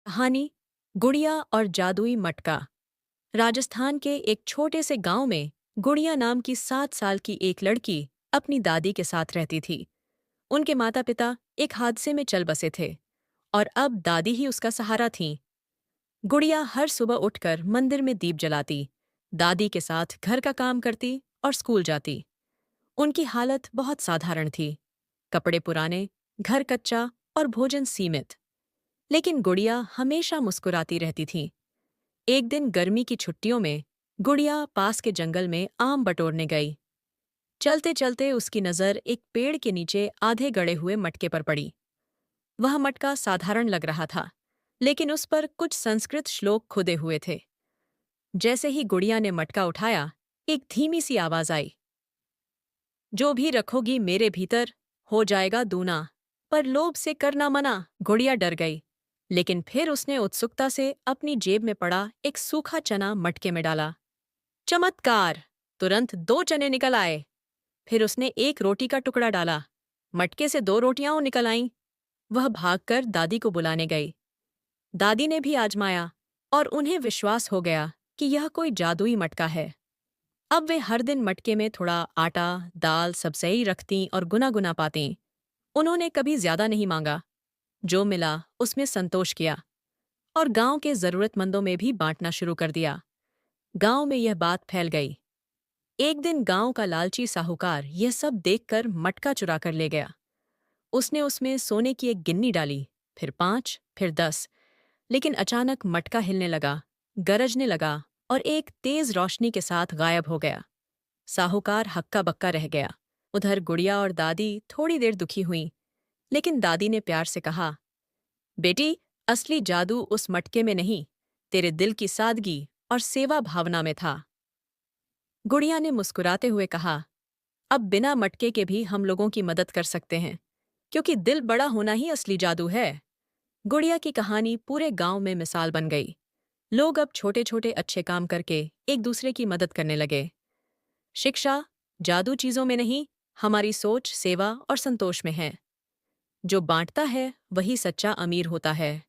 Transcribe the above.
कहानी गुड़िया और जादुई मटका। राजस्थान के एक छोटे से गांव में गुड़िया नाम की 7 साल की एक लड़की अपनी दादी के साथ रहती थी। उनके माता पिता एक हादसे में चल बसे थे और अब दादी ही उसका सहारा थीं। गुड़िया हर सुबह उठकर मंदिर में दीप जलाती, दादी के साथ घर का काम करती और स्कूल जाती। उनकी हालत बहुत साधारण थी, कपड़े पुराने, घर कच्चा और भोजन सीमित। लेकिन गुड़िया हमेशा मुस्कुराती रहती थी। एक दिन गर्मी की छुट्टियों में गुड़िया पास के जंगल में आम बटोरने गई। चलते चलते उसकी नज़र एक पेड़ के नीचे आधे गड़े हुए मटके पर पड़ी। वह मटका साधारण लग रहा था, लेकिन उस पर कुछ संस्कृत श्लोक खुदे हुए थे। जैसे ही गुड़िया ने मटका उठाया, एक धीमी सी आवाज आई, जो भी रखोगी मेरे भीतर हो जाएगा दूना। पर लोभ से करना मना। गुड़िया डर गई, लेकिन फिर उसने उत्सुकता से अपनी जेब में पड़ा एक सूखा चना मटके में डाला। चमत्कार! तुरंत 2 चने निकल आए। फिर उसने एक रोटी का टुकड़ा डाला, मटके से 2 रोटियां निकल आईं। वह भागकर दादी को बुलाने गई। दादी ने भी आजमाया और उन्हें विश्वास हो गया कि यह कोई जादुई मटका है। अब वे हर दिन मटके में थोड़ा आटा, दाल, सब्ज़ी रखतीं और गुना गुना पातीं। उन्होंने कभी ज्यादा नहीं मांगा, जो मिला उसमें संतोष किया और गांव के जरूरतमंदों में भी बांटना शुरू कर दिया। गांव में यह बात फैल गई। एक दिन गांव का लालची साहूकार यह सब देखकर मटका चुरा कर ले गया। उसने उसमें सोने की एक गिन्नी डाली, फिर 5, फिर 10। लेकिन अचानक मटका हिलने लगा, गरजने लगा और एक तेज रोशनी के साथ गायब हो गया। साहूकार हक्का बक्का रह गया। उधर गुड़िया और दादी थोड़ी देर दुखी हुईं, लेकिन दादी ने प्यार से कहा, बेटी, असली जादू उस मटके में नहीं, तेरे दिल की सादगी और सेवा भावना में था। गुड़िया ने मुस्कुराते हुए कहा, अब बिना मटके के भी हम लोगों की मदद कर सकते हैं, क्योंकि दिल बड़ा होना ही असली जादू है। गुड़िया की कहानी पूरे गांव में मिसाल बन गई। लोग अब छोटे छोटे अच्छे काम करके एक दूसरे की मदद करने लगे। शिक्षा, जादू चीजों में नहीं, हमारी सोच, सेवा और संतोष में है। जो बांटता है वही सच्चा अमीर होता है।